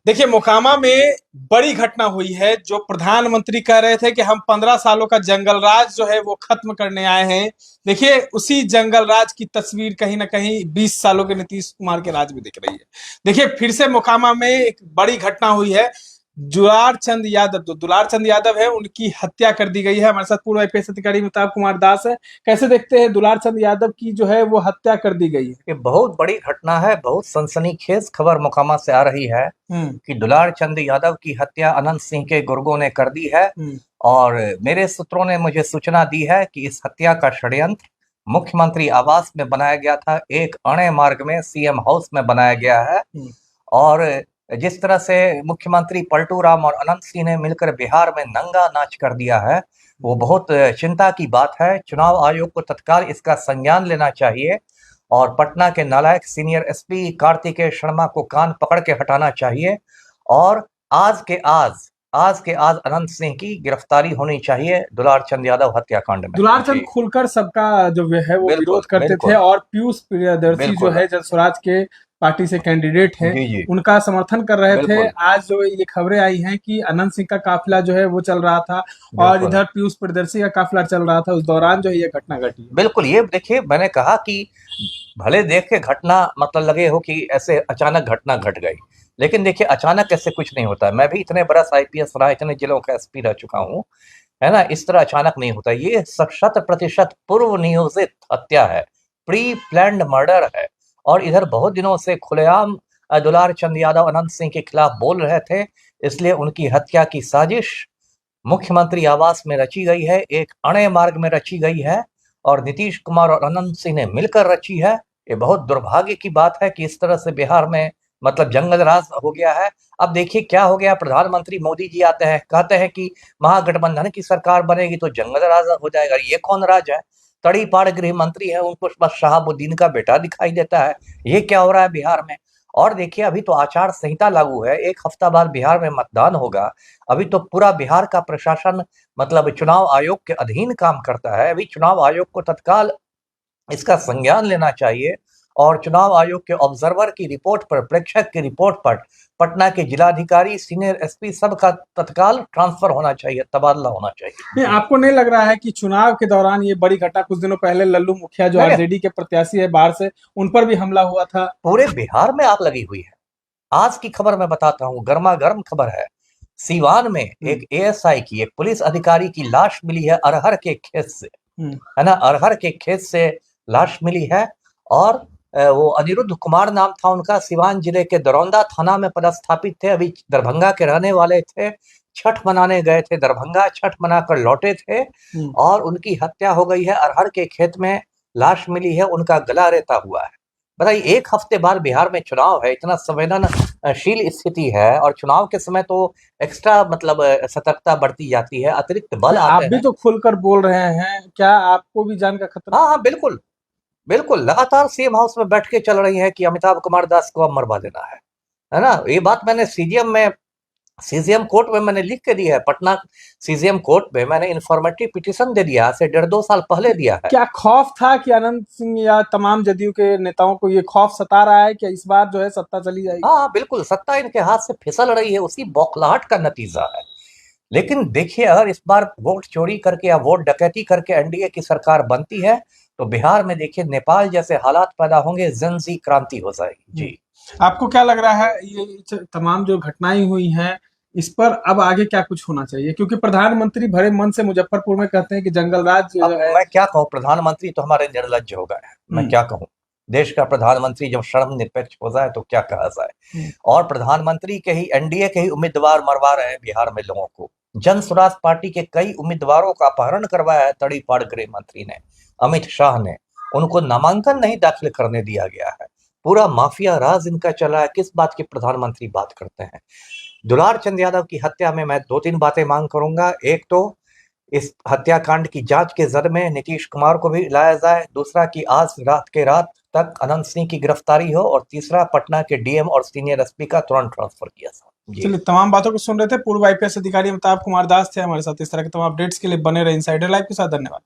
देखिए, मोकामा में बड़ी घटना हुई है। जो प्रधानमंत्री कह रहे थे कि हम 15 सालों का जंगल राज जो है वो खत्म करने आए हैं। देखिए, उसी जंगल राज की तस्वीर कहीं ना कहीं 20 सालों के नीतीश कुमार के राज में दिख रही है। देखिए, फिर से मोकामा में एक बड़ी घटना हुई है। दुलार चंद यादव, जो दुलार चंद यादव है, उनकी हत्या कर दी गई है। हमारे साथ पूर्व आईपीएस अधिकारी अमिताभ कुमार दास है। कैसे देखते हैं दुलार चंद यादव की जो है वो हत्या कर दी गई है? ये बहुत बड़ी घटना है। बहुत सनसनीखेज खबर मोकामा से आ रही है कि दुलार चंद यादव की हत्या अनंत सिंह के गुर्गों ने कर दी है। और मेरे सूत्रों ने मुझे सूचना दी है कि इस हत्या का षड्यंत्र मुख्यमंत्री आवास में बनाया गया था, एक अणे मार्ग में सीएम हाउस में बनाया गया है। और जिस तरह से मुख्यमंत्री पलटू राम और अनंत सिंह ने मिलकर बिहार में नंगा नाच कर दिया है, वो बहुत चिंता की बात है। चुनाव आयोग को तत्काल इसका संज्ञान लेना चाहिए और पटना के नालायक सीनियर एसपी कार्तिकेय शर्मा को कान पकड़ के हटाना चाहिए। और आज के आज अनंत सिंह की गिरफ्तारी होनी चाहिए दुलार चंद यादव हत्याकांड में। दुलार चंद खुलकर सबका जो है वो विरोध करते थे और पीयूष प्रियदर्शी जो है जन स्वराज के पार्टी से कैंडिडेट हैं, उनका समर्थन कर रहे थे। आज जो ये खबरें आई हैं कि अनंत सिंह का काफिला जो है वो चल रहा था और इधर पीयूष प्रियदर्शी का काफिला चल रहा था, उस दौरान जो है ये घटना घटी। बिल्कुल, ये देखिए, मैंने कहा कि भले देख के घटना मतलब लगे हो कि ऐसे अचानक घटना घट गई, लेकिन देखिए अचानक ऐसे कुछ नहीं होता। मैं भी इतने बरस आईपीएस रहा, इतने जिलों का एसपी रह चुका हूँ, है ना। इस तरह अचानक नहीं होता। ये 100% पूर्व नियोजित हत्या है, प्री प्लान्ड मर्डर है। और इधर बहुत दिनों से खुलेआम दुलार चंद यादव अनंत सिंह के खिलाफ बोल रहे थे, इसलिए उनकी हत्या की साजिश मुख्यमंत्री आवास में रची गई है, एक अणे मार्ग में रची गई है और नीतीश कुमार और अनंत सिंह ने मिलकर रची है। ये बहुत दुर्भाग्य की बात है कि इस तरह से बिहार में मतलब जंगल राज हो गया है। अब देखिए क्या हो गया, प्रधानमंत्री मोदी जी आते हैं, कहते हैं कि महागठबंधन की सरकार बनेगी तो जंगल राज हो जाएगा। ये कौन राज है? तड़ीपार गृह मंत्री है, उनको बस शहाबुद्दीन का बेटा दिखाई देता है। ये क्या हो रहा है बिहार में? और देखिए, अभी तो आचार संहिता लागू है, एक हफ्ता बाद बिहार में मतदान होगा। अभी तो पूरा बिहार का प्रशासन मतलब चुनाव आयोग के अधीन काम करता है। अभी चुनाव आयोग को तत्काल इसका संज्ञान लेना चाहिए और चुनाव आयोग के ऑब्जर्वर की रिपोर्ट पर, प्रेक्षक की रिपोर्ट पर पटना के जिलाधिकारी, सीनियर एसपी सब का तत्काल ट्रांसफर होना चाहिए, तबादला होना चाहिए। नहीं, आपको नहीं लग रहा है कि चुनाव के दौरान ये बड़ी घटना, कुछ दिनों पहले लल्लू मुखिया जो आरजेडी के प्रत्याशी है बाहर से, उन पर भी हमला हुआ था? पूरे बिहार में आग लगी हुई है। आज की खबर मैं बताता हूँ, गर्मा गर्म खबर है। सीवान में एक एएसआई की, एक पुलिस अधिकारी की लाश मिली है अरहर के खेत से, है ना। अरहर के खेत से लाश मिली है और वो अनिरुद्ध कुमार नाम था उनका, सिवान जिले के दरौंदा थाना में पदस्थापित थे। अभी दरभंगा के रहने वाले थे, छठ मनाने गए थे दरभंगा, छठ मनाकर लौटे थे और उनकी हत्या हो गई है। अरहर के खेत में लाश मिली है, उनका गला रेता हुआ है। बताइए, एक हफ्ते बाद बिहार में चुनाव है, इतना संवेदनशील स्थिति है और चुनाव के समय तो एक्स्ट्रा मतलब सतर्कता बढ़ती जाती है, अतिरिक्त बल आते हैं। आप भी तो खुलकर बोल रहे हैं, क्या आपको भी जान का खतरा? हाँ, बिल्कुल बिल्कुल, लगातार सीएम हाउस में बैठ के चल रही है कि अमिताभ कुमार दास को अब मरवा देना है ना। ये बात मैंने सीजीएम कोर्ट में मैंने लिख के दी है। पटना सीजीएम कोर्ट में मैंने इन्फॉर्मेटिव पिटीशन दे दिया से 1.5-2 साल पहले दिया है। क्या खौफ था कि अनंत सिंह या तमाम जदयू के नेताओं को ये खौफ सता रहा है कि इस बार जो है सत्ता चली जाएगी? हाँ बिल्कुल, सत्ता इनके हाथ से फिसल रही है, उसी बौखलाहट का नतीजा है। लेकिन देखिए, अगर इस बार वोट चोरी करके या वोट डकैती करके एनडीए की सरकार बनती है तो बिहार में देखिए नेपाल जैसे हालात पैदा होंगे, जनजी क्रांति हो जाएगी। जी, आपको क्या लग रहा है ये तमाम जो घटनाएं हुई हैं, इस पर अब आगे क्या कुछ होना चाहिए? क्योंकि प्रधानमंत्री भरे मन से मुजफ्फरपुर में कहते हैं कि जंगल राज है। मैं क्या कहूँ, प्रधानमंत्री तो हमारे निर्लज्ज हो गए हैं। मैं क्या कहूँ, देश का प्रधानमंत्री जब शर्म निरपेक्ष हो जाए तो क्या कहा जाए। और प्रधानमंत्री के ही, एनडीए के ही उम्मीदवार मरवा रहे हैं बिहार में लोगों को। जन स्वराज पार्टी के कई उम्मीदवारों का अपहरण करवाया है तड़ीपार गृह मंत्री ने, अमित शाह ने। उनको नामांकन नहीं दाखिल करने दिया गया है। पूरा माफिया राज इनका चला है। किस बात की प्रधानमंत्री बात करते हैं? दुलार चंद यादव की हत्या में मैं 2-3 बातें मांग करूंगा। एक तो इस हत्याकांड की जांच के जद में नीतीश कुमार को भी लाया जाए। दूसरा कि आज रात तक अनंत सिंह की गिरफ्तारी हो। और तीसरा, पटना के डीएम और सीनियर एसपी का तुरंत ट्रांसफर किया जाए। चलिए, तमाम बातों को सुन रहे थे पूर्व आईपीएस अधिकारी अमिताभ कुमार दास थे हमारे साथ। इस तरह के तमाम अपडेट्स के लिए बने रहे इनसाइडर लाइव के साथ। धन्यवाद।